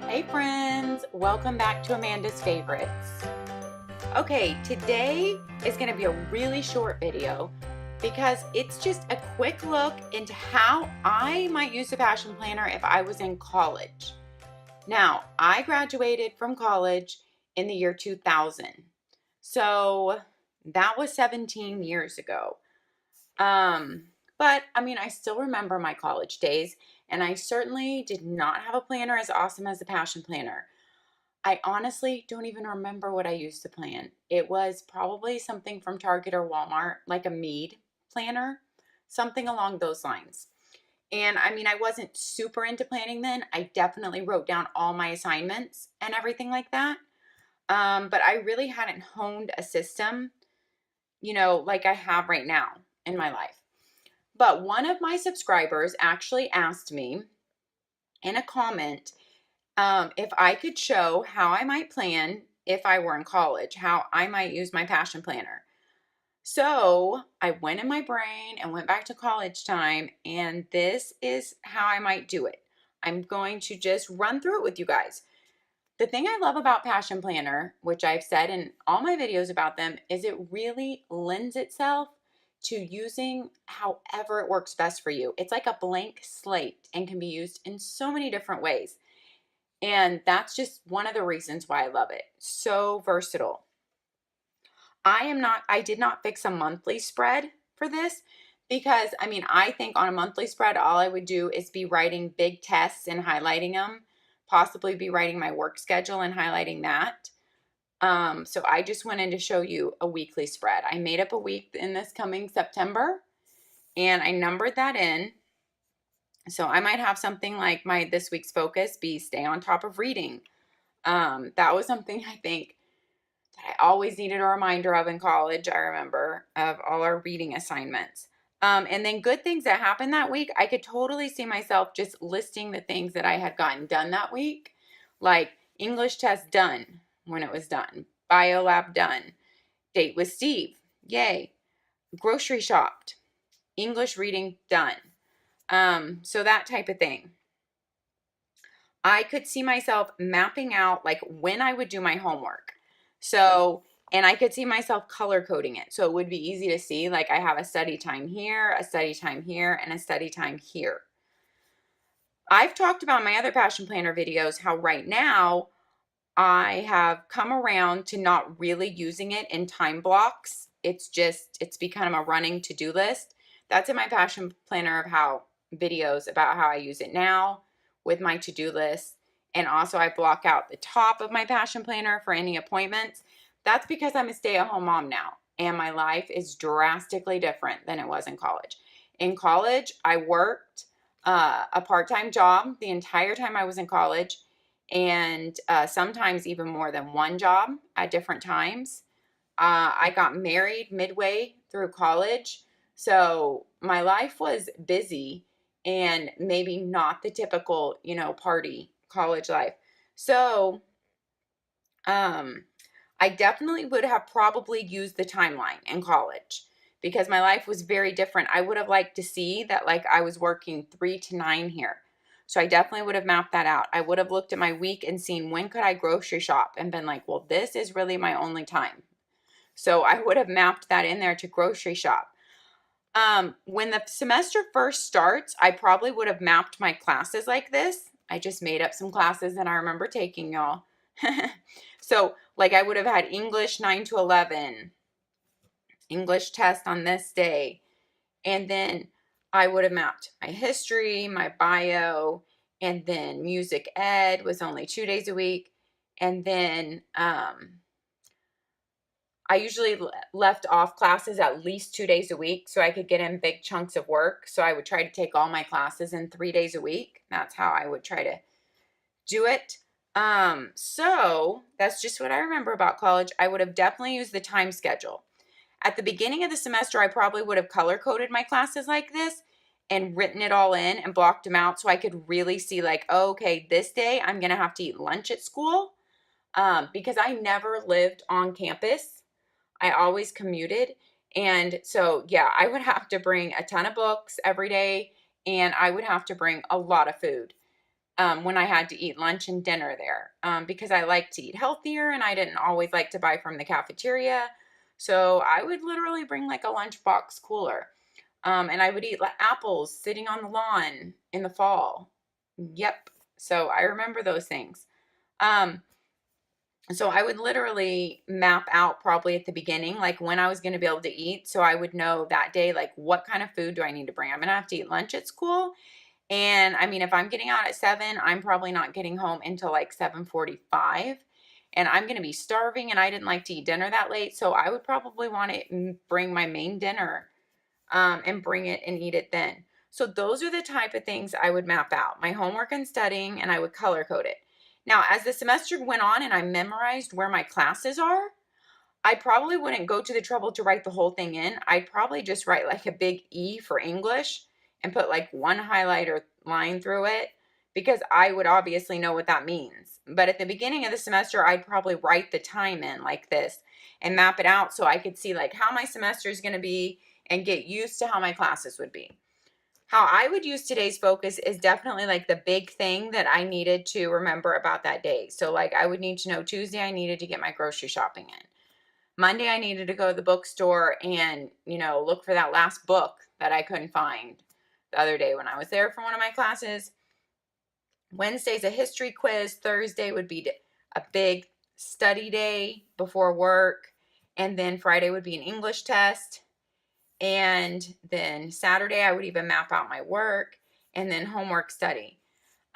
Hey friends, welcome back to Amanda's Favorites. Okay, today is going to be a really short video because it's just a quick look into how I might use a passion planner if I was in college. Now, I graduated from college in the year 2000. So that was 17 years ago. But I mean, I still remember my college days, and I certainly did not have a planner as awesome as the passion planner. I honestly don't even remember what I used to plan. It was probably something from Target or Walmart, like a Mead planner, something along those lines. And I mean, I wasn't super into planning then. I definitely wrote down all my assignments and everything like that. But I really hadn't honed a system, like I have right now in my life. But one of my subscribers actually asked me in a comment if I could show how I might plan if I were in college, how I might use my passion planner. So I went in my brain and went back to college time, and this is how I might do it. I'm going to just run through it with you guys. The thing I love about Passion Planner, which I've said in all my videos about them, is it really lends itself to using however it works best for you. It's like a blank slate and can be used in so many different ways. And that's just one of the reasons why I love it. So versatile. I did not fix a monthly spread for this because I mean, I think on a monthly spread, all I would do is be writing big tests and highlighting them, possibly be writing my work schedule and highlighting that. So I just went in to show you a weekly spread. I made up a week in this coming September and I numbered that in. So I might have something like this week's focus be stay on top of reading. That was something I think that I always needed a reminder of in college. I remember of all our reading assignments. And then good things that happened that week, I could totally see myself just listing the things that I had gotten done that week, like English test done when it was done, bio lab done, date with Steve, yay, grocery shopped, English reading done. So that type of thing. I could see myself mapping out like when I would do my homework. So, and I could see myself color coding it. So it would be easy to see, like I have a study time here, a study time here, and a study time here. I've talked about my other passion planner videos, how right now I have come around to not really using it in time blocks. It's become a running to-do list. That's in my passion planner of how videos about how I use it now with my to-do list. And also I block out the top of my passion planner for any appointments. That's because I'm a stay-at-home mom now and my life is drastically different than it was in college. In college, I worked a part-time job the entire time I was in college, and sometimes even more than one job at different times. I got married midway through college, so my life was busy and maybe not the typical, party college life. So I definitely would have probably used the timeline in college because my life was very different. I would have liked to see that like I was working 3 to 9 here. So I definitely would have mapped that out. I would have looked at my week and seen when could I grocery shop and been like, well, this is really my only time. So I would have mapped that in there to grocery shop. When the semester first starts, I probably would have mapped my classes like this. I just made up some classes that I remember taking, y'all. So like I would have had English 9 to 11, English test on this day. And then I would have mapped my history, my bio, and then music ed was only 2 days a week. And then I usually left off classes at least 2 days a week so I could get in big chunks of work. So I would try to take all my classes in 3 days a week. That's how I would try to do it. So that's just what I remember about college. I would have definitely used the time schedule. At the beginning of the semester, I probably would have color coded my classes like this and written it all in and blocked them out so I could really see like, oh, okay, this day I'm going to have to eat lunch at school because I never lived on campus. I always commuted. And so, yeah, I would have to bring a ton of books every day and I would have to bring a lot of food. when I had to eat lunch and dinner there, because I like to eat healthier and I didn't always like to buy from the cafeteria. So I would literally bring like a lunchbox cooler. And I would eat apples sitting on the lawn in the fall. Yep. So I remember those things. So I would literally map out probably at the beginning, like when I was going to be able to eat. So I would know that day, like what kind of food do I need to bring? I'm going to have to eat lunch at school. And I mean, if I'm getting out at 7, I'm probably not getting home until like 7:45. And I'm going to be starving and I didn't like to eat dinner that late. So I would probably want to bring my main dinner and bring it and eat it then. So those are the type of things I would map out. My homework and studying, and I would color code it. Now, as the semester went on and I memorized where my classes are, I probably wouldn't go to the trouble to write the whole thing in. I'd probably just write like a big E for English and put like one highlighter line through it, because I would obviously know what that means. But at the beginning of the semester, I'd probably write the time in like this and map it out so I could see like how my semester is going to be and get used to how my classes would be. How I would use today's focus is definitely like the big thing that I needed to remember about that day. So like I would need to know Tuesday I needed to get my grocery shopping in. Monday I needed to go to the bookstore and, look for that last book that I couldn't find the other day when I was there for one of my classes. Wednesday's a history quiz. Thursday would be a big study day before work. And then Friday would be an English test. And then Saturday, I would even map out my work and then homework study.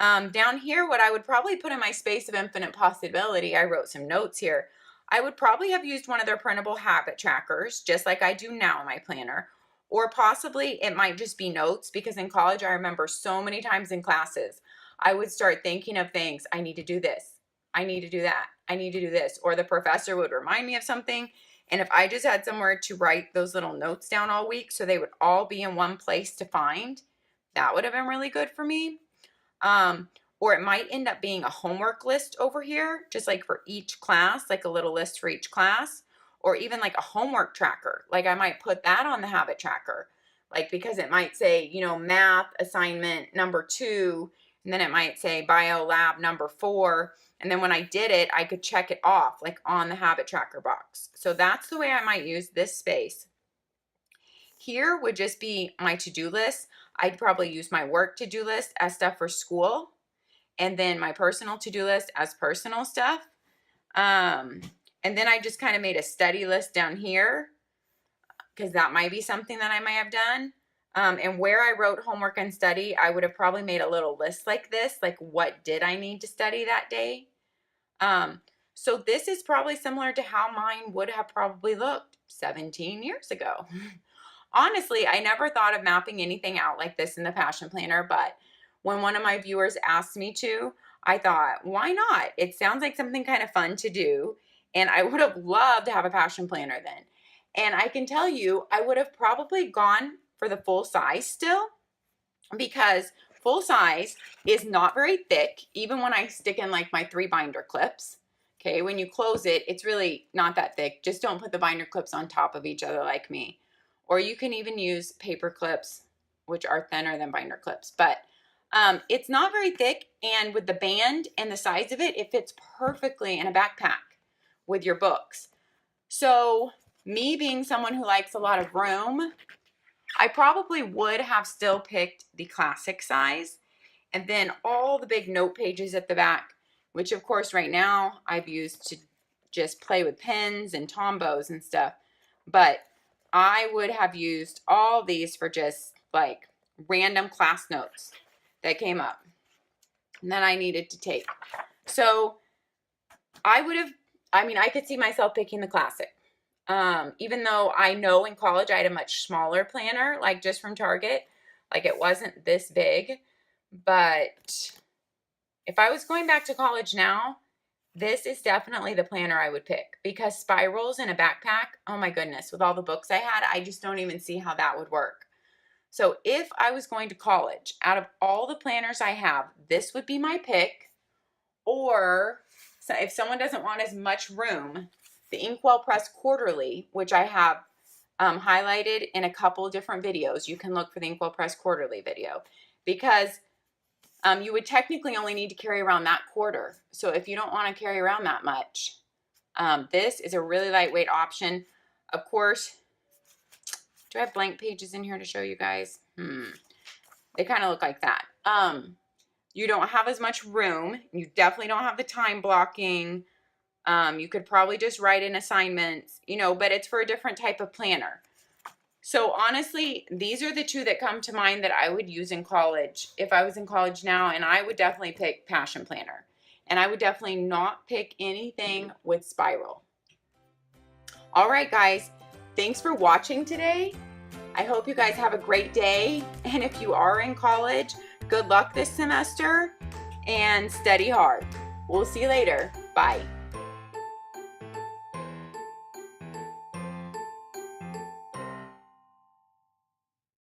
Down here, what I would probably put in my space of infinite possibility, I wrote some notes here. I would probably have used one of their printable habit trackers, just like I do now in my planner. Or possibly it might just be notes, because in college, I remember so many times in classes, I would start thinking of things. I need to do this. I need to do that. I need to do this. Or the professor would remind me of something. And if I just had somewhere to write those little notes down all week so they would all be in one place to find, that would have been really good for me. Or it might end up being a homework list over here, just like for each class, like a little list for each class, or even like a homework tracker. Like I might put that on the habit tracker, like because it might say, math assignment number 2, and then it might say bio lab number 4. And then when I did it, I could check it off like on the habit tracker box. So that's the way I might use this space. Here would just be my to-do list. I'd probably use my work to-do list as stuff for school, and then my personal to-do list as personal stuff. And then I just kind of made a study list down here, because that might be something that I might have done. And where I wrote homework and study, I would have probably made a little list like this, like what did I need to study that day? So this is probably similar to how mine would have probably looked 17 years ago. Honestly, I never thought of mapping anything out like this in the Passion Planner, but when one of my viewers asked me to, I thought, why not? It sounds like something kind of fun to do, and I would have loved to have a Passion Planner then. And I can tell you, I would have probably gone for the full size still, because full size is not very thick, even when I stick in like my 3 binder clips. Okay, when you close it, it's really not that thick. Just don't put the binder clips on top of each other like me. Or you can even use paper clips, which are thinner than binder clips. But it's not very thick, and with the band and the size of it, it fits perfectly in a backpack with your books. So me being someone who likes a lot of room, I probably would have still picked the classic size, and then all the big note pages at the back, which of course right now I've used to just play with pens and Tombos and stuff. But I would have used all these for just like random class notes that came up and that I needed to take. So I could see myself picking the classic. Even though I know in college I had a much smaller planner, like just from Target, like it wasn't this big. But if I was going back to college now, this is definitely the planner I would pick, because spirals in a backpack, oh my goodness, with all the books I had, I just don't even see how that would work. So if I was going to college, out of all the planners I have, this would be my pick. Or if someone doesn't want as much room, the InkWELL Press Quarterly, which I have highlighted in a couple different videos. You can look for the InkWELL Press Quarterly video, because You would technically only need to carry around that quarter. So if you don't want to carry around that much, this is a really lightweight option. Of course, do I have blank pages in here to show you guys? They kind of look like that. You don't have as much room. You definitely don't have the time blocking. You could probably just write in assignments, you know, but it's for a different type of planner. So honestly, these are the two that come to mind that I would use in college if I was in college now, and I would definitely pick Passion Planner. And I would definitely not pick anything with spiral. All right, guys, thanks for watching today. I hope you guys have a great day. And if you are in college, good luck this semester and study hard. We'll see you later. Bye.